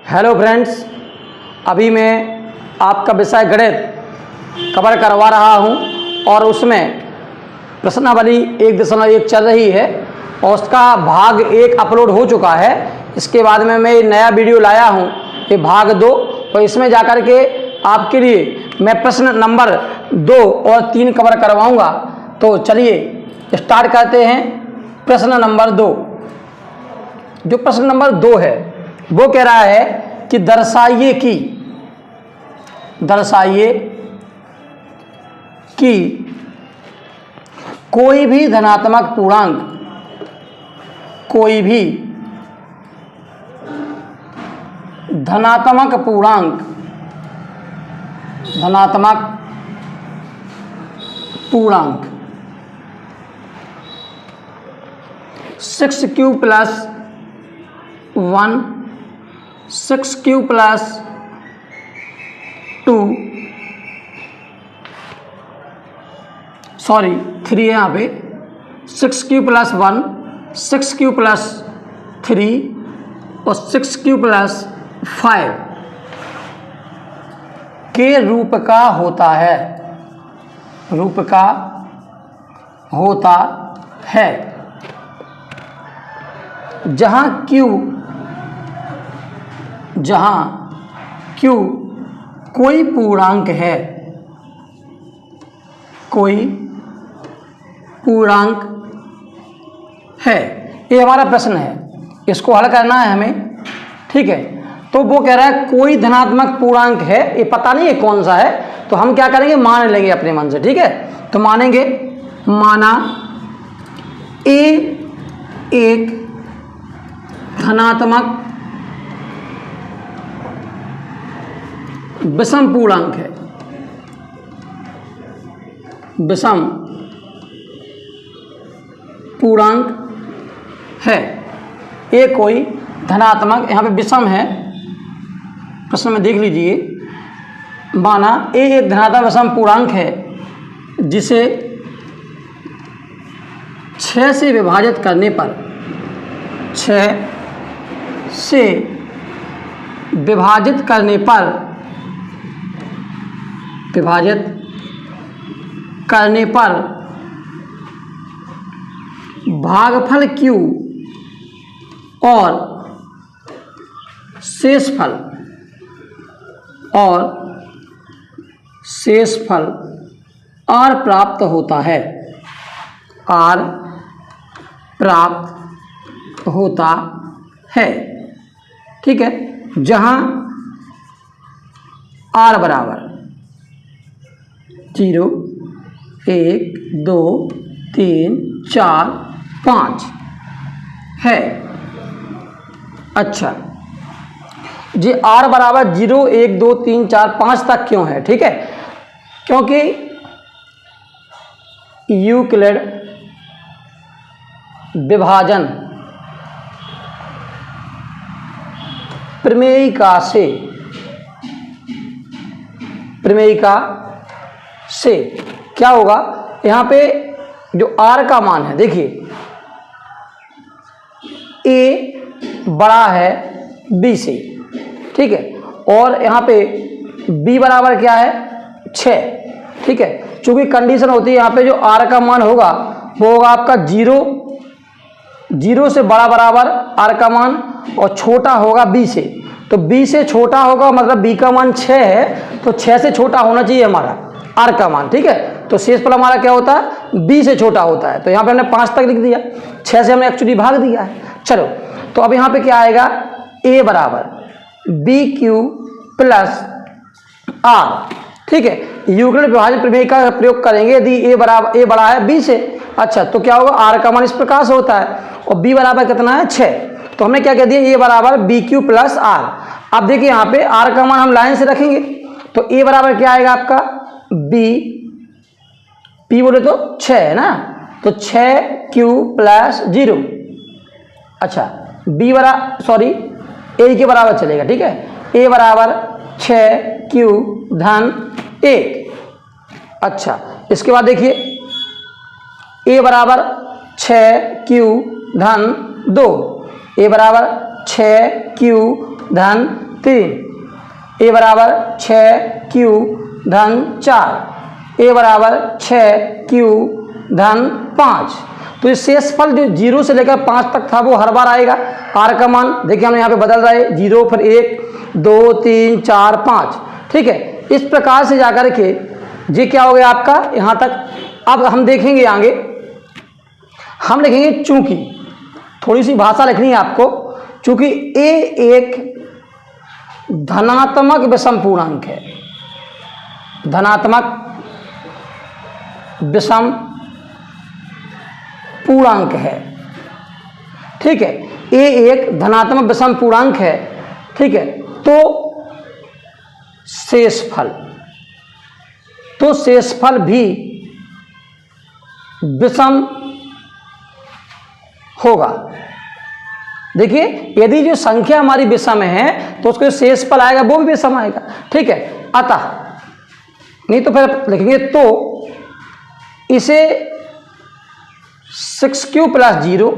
Hello friends, अभी मैं आपका विषय गणित कवर करवा रहा हूं और उसमें प्रश्नावली 1.1 चल रही है और उसका भाग 1 अपलोड हो चुका है। इसके बाद में मैं नया वीडियो लाया हूं, ये भाग 2, और इसमें जाकर के आपके लिए मैं प्रश्न नंबर 2 और 3 कवर करवाऊंगा। तो चलिए स्टार्ट करते हैं। प्रश्न नंबर 2, जो प्रश्न नंबर 2 है वो कह रहा है कि दर्शाइए कि कोई भी धनात्मक पूर्णांक 6q plus 1, 6q plus 2, sorry 3 है यहाँ पे, 6q प्लस 1, 6q प्लस 3 और 6q प्लस 5 के रूप का होता है, जहाँ q कोई पूर्णांक है। ये हमारा प्रश्न है, इसको हल करना है हमें, ठीक है। तो वो कह रहा है कोई धनात्मक पूर्णांक है, ये पता नहीं है कौन सा है, तो हम क्या करेंगे, मान लेंगे अपने मन से, ठीक है। तो मानेंगे, माना a एक धनात्मक विषम पूर्णांक है, ये कोई धनात्मक, यहाँ पे विषम है, प्रश्न में देख लीजिए। माना a एक धनात्मक विषम पूर्णांक है जिसे 6 से विभाजित करने पर भागफल q और शेषफल r प्राप्त होता है, ठीक है। जहां r बराबर 0, 1, 2, 3, 4, 5 है। अच्छा, जी r बराबर 0, 1, 2, 3, 4, 5 तक क्यों है, ठीक है, क्योंकि यूक्लिड विभाजन प्रमेयिका से क्या होगा, यहाँ पे जो r का मान है, देखिए a बड़ा है b से, ठीक है, और यहाँ पे b बराबर क्या है, 6, ठीक है। चूंकि कंडीशन होती है यहाँ पे जो r का मान होगा वो होगा आपका 0 से बड़ा बराबर r का मान और छोटा होगा b से, तो b से छोटा होगा, मतलब b का मान 6 है, तो 6 से छोटा होना चाहिए हमारा r का मान, ठीक है। तो शेषफल हमारा क्या होता है, b से छोटा होता है, तो यहाँ पे हमने 5 तक लिख दिया, 6 से हमने एक्चुअली भाग दिया है। चलो, तो अब यहाँ पे क्या आएगा, a बराबर bq प्लस r, ठीक है। यूक्लिड विभाजन प्रमेय का प्रयोग करेंगे यदि a बड़ा है b से। अच्छा, तो क्या होगा, r का मान इस प्रकार से होता है और b बराबर कितना है, 6, तो हमने क्या कह दिया, a बराबर bq प्लस r। अब देखिए यहाँ पे r का मान हम लाइन से रखेंगे, तो a बराबर क्या आएगा आपका, p बोले तो 6 है ना, तो 6q प्लस 0। अच्छा, b बराबर, सॉरी a के बराबर चलेगा, ठीक है, a बराबर 6q धन 1। अच्छा, इसके बाद देखिए a बराबर 6q धन 2, a बराबर 6q धन 3, ए बराबर 6q धन 4, ए बराबर 6q धन 5। तो ये शेषफल जो 0 से लेकर 5 तक था वो हर बार आएगा। r का मान देखिए हम यहाँ पे बदल रहे हैं, 0 फिर 1 2 3 4 5, ठीक है। इस प्रकार से जाकर के ये क्या हो गया आपका यहाँ तक। अब हम देखेंगे आगे, हम लिखेंगे चूंकि, थोड़ी सी भाषा लिखनी है आपको। चूंकि ए एक धनात्मक विषम पूर्णांक है, धनात्मक विषम पूर्णांक है, ठीक है। ए एक धनात्मक विषम पूर्णांक है, ठीक है। तो शेषफल भी विषम होगा। देखिए यदि जो संख्या हमारी विषम है तो उसका जो शेषफल आएगा वो भी विषम आएगा, ठीक है। अतः नहीं तो फिर लिखेंगे तो इसे 6q प्लस 0,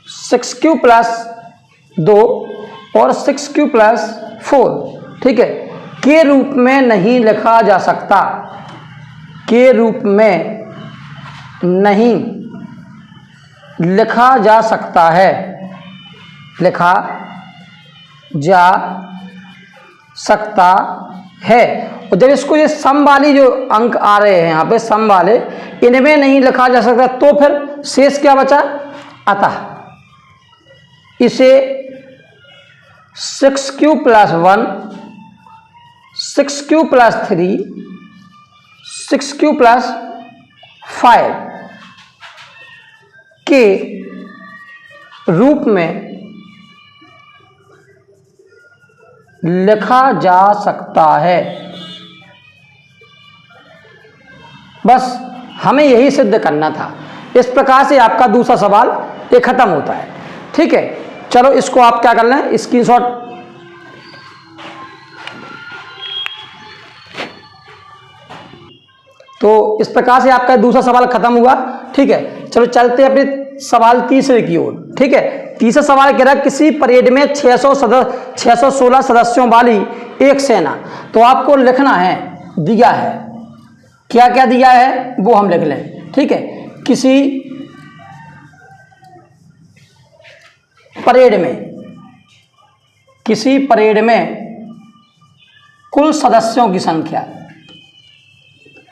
6q प्लस 2 और 6q प्लस 4, ठीक है, के रूप में नहीं लिखा जा सकता, के रूप में नहीं लिखा जा सकता है, लिखा जा सकता है। और जब इसको ये सम वाली जो अंक आ रहे हैं यहाँ पे सम वाले, इनमें नहीं लिखा जा सकता तो फिर शेष क्या बचा। अतः इसे 6q plus 1, 6q plus 3, 6q plus 5 के रूप में लिखा जा सकता है। बस हमें यही सिद्ध करना था। इस प्रकार से आपका दूसरा सवाल ये खत्म होता है, ठीक है। चलो इसको आप क्या कर लें, स्क्रीनशॉट तो इस प्रकार से आपका दूसरा सवाल खत्म हुआ, ठीक है। चलो चलते हैं अपने सवाल तीसरे की ओर, ठीक है। तीसरा सवाल कह रहा है किसी परेड में 616 सदस्यों वाली एक सेना, तो आपको लिखना है, दिया है, क्या क्या दिया है वो हम लिख लें, ठीक है। किसी परेड में कुल सदस्यों की संख्या,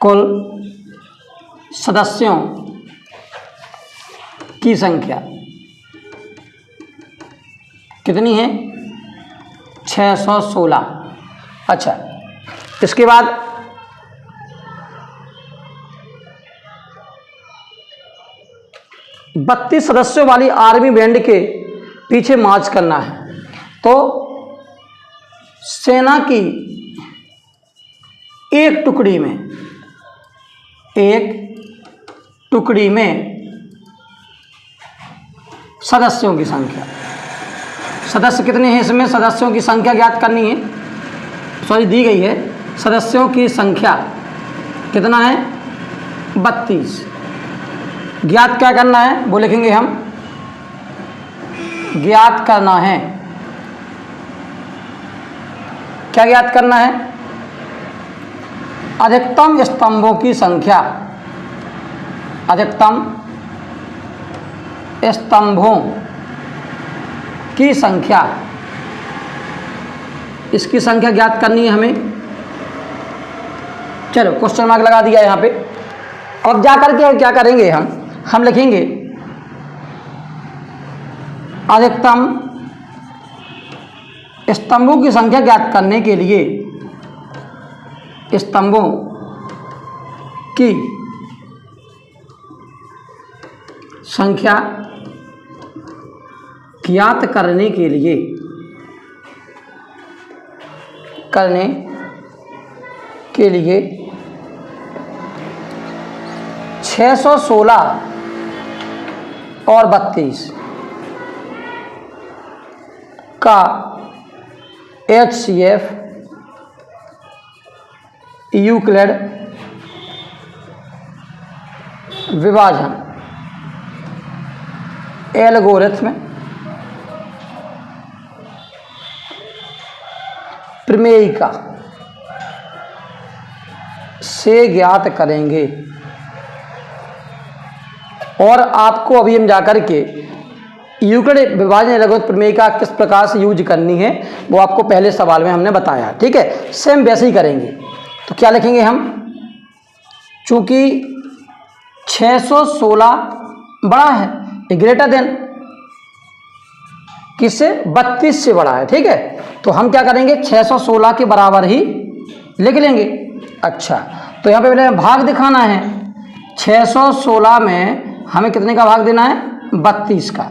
कुल सदस्यों की संख्या कितनी है, 616। अच्छा, इसके बाद बत्तीस सदस्यों वाली आर्मी बैंड के पीछे मार्च करना है। तो सेना की एक टुकड़ी में सदस्यों की संख्या, सदस्य कितने हैं इसमें, सदस्यों की संख्या ज्ञात करनी है, सॉरी दी गई है, सदस्यों की संख्या कितना है, 32। ज्ञात क्या करना है वो लिखेंगे हम, ज्ञात करना है, क्या ज्ञात करना है, अधिकतम स्तंभों की संख्या, अधिकतम स्तंभों की संख्या, इसकी संख्या ज्ञात करनी है हमें। चलो क्वेश्चन मार्क लगा दिया यहाँ पे। अब जा करके क्या करेंगे हम लिखेंगे अधिकतम स्तंभों की संख्या ज्ञात करने के लिए स्तंभों की संख्या ज्ञात करने के लिए 616 और 32 का HCF यूक्लिड विभाजन एल्गोरिथम प्रमेयिका से ज्ञात करेंगे। और आपको अभी हम जाकर के यूक्लिड विभाजन लघुगणक प्रमेयिका किस प्रकार से यूज करनी है वो आपको पहले सवाल में हमने बताया, ठीक है। सेम वैसे ही करेंगे। तो क्या लिखेंगे हम, चूंकि 616 बड़ा है, ग्रेटर देन किससे, 32 से बड़ा है, ठीक है। तो हम क्या करेंगे, 616 के बराबर ही लिख लेंगे। अच्छा, तो यहाँ पे पहले भाग दिखाना है। 616 में हमें कितने का भाग देना है, 32 का,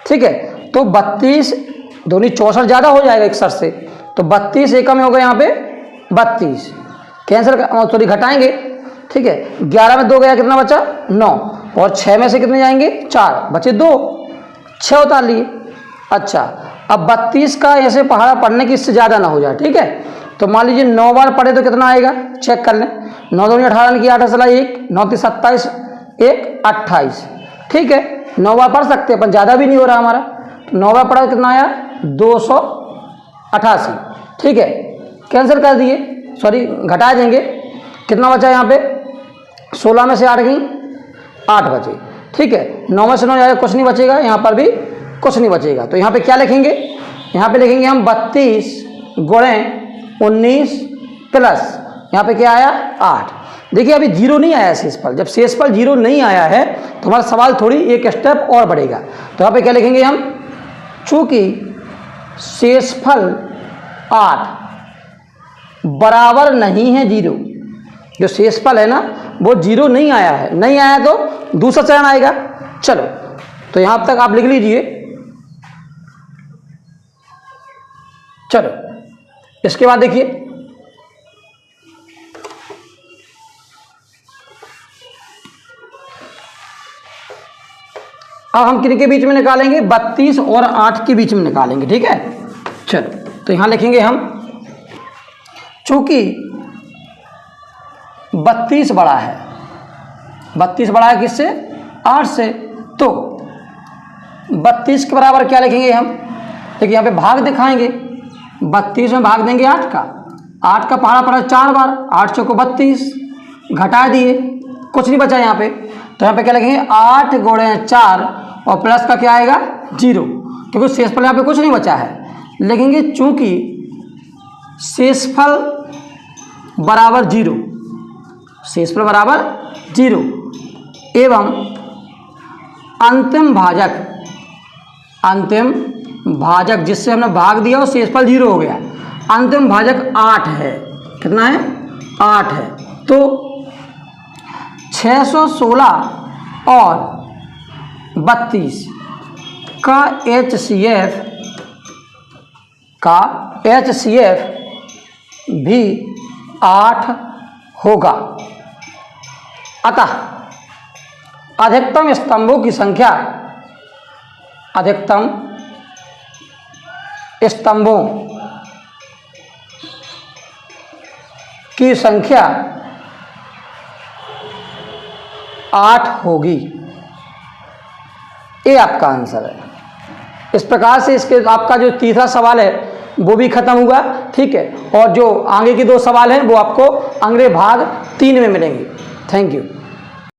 ठीक है। तो 32 दोनों 64 ज़्यादा हो जाएगा 61 से, तो 32 एकम में होगा यहाँ पे 32, कैंसिल सॉरी घटाएंगे, ठीक है। 11 में 2 गया, कितना बचा 9, और 6 में से कितने जाएंगे 4, बचे 2, 6 उतार लिए। अच्छा, अब 32 का ऐसे पहाड़ा पढ़ने की इससे ज़्यादा ना हो जाए, ठीक है। तो मान लीजिए 9 बार पढ़े तो कितना आएगा, चेक कर लें। 9 दूनी 18 की 8 असला 1, 9 3 27, 1 28, ठीक है। 9 बार पढ़ सकते हैं, अपन ज़्यादा भी नहीं हो रहा हमारा। तो 9 बार पढ़ा कितना आया 288, ठीक है। कैंसिल कर दिए, सॉरी घटा देंगे, कितना बचा यहाँ पे 16 में से 8 गई 8 बचे, ठीक है। 9 में से 9 जाएगा, कुछ नहीं बचेगा, यहाँ पर भी कुछ नहीं बचेगा। तो यहाँ पे क्या लिखेंगे, यहाँ पे लिखेंगे हम 32 गुणे 19 प्लस यहाँ पे क्या आया 8। देखिए अभी 0 नहीं आया शेषफल, जब शेषफल 0 नहीं आया है तो हमारा सवाल थोड़ी एक स्टेप और बढ़ेगा। तो यहाँ पे क्या लिखेंगे हम, चूंकि शेषफल 8 बराबर नहीं है 0, जो शेषफल है ना वो 0 नहीं आया है, नहीं आया तो दूसरा चरण आएगा। चलो तो यहाँ तक आप लिख लीजिए। चलो इसके बाद देखिए, अब हम किन के बीच में निकालेंगे, 32 और 8 के बीच में निकालेंगे, ठीक है। चलो तो यहां लिखेंगे हम, चूंकि 32 बड़ा है, 32 बड़ा है किससे, 8 से, तो 32 के बराबर क्या लिखेंगे हम, देखिए यहाँ पे भाग दिखाएंगे। 32 में भाग देंगे 8 का, 8 का पहाड़ा पड़ा 4 बार, 8 चौको 32, घटा दिए, कुछ नहीं बचा यहाँ पे। तो यहाँ पे क्या लिखेंगे 8 गुणे 4 और प्लस का क्या आएगा 0, क्योंकि शेषफल यहाँ पे कुछ नहीं बचा है। लिखेंगे चूंकि शेषफल बराबर 0, शेषफल बराबर 0 एवं अंतिम भाजक जिससे हमने भाग दिया और शेषफल 0 हो गया, अंतिम भाजक 8 है, कितना है 8 है। तो 616 और 32 का HCF भी 8 होगा। अतः अधिकतम स्तंभों की संख्या, अधिकतम स्तंभों की संख्या 8 होगी। ये आपका आंसर है। इस प्रकार से इसके आपका जो तीसरा सवाल है वो भी खत्म हुआ, ठीक है। और जो आगे के 2 सवाल हैं वो आपको अगले भाग 3 में मिलेंगे। Thank you.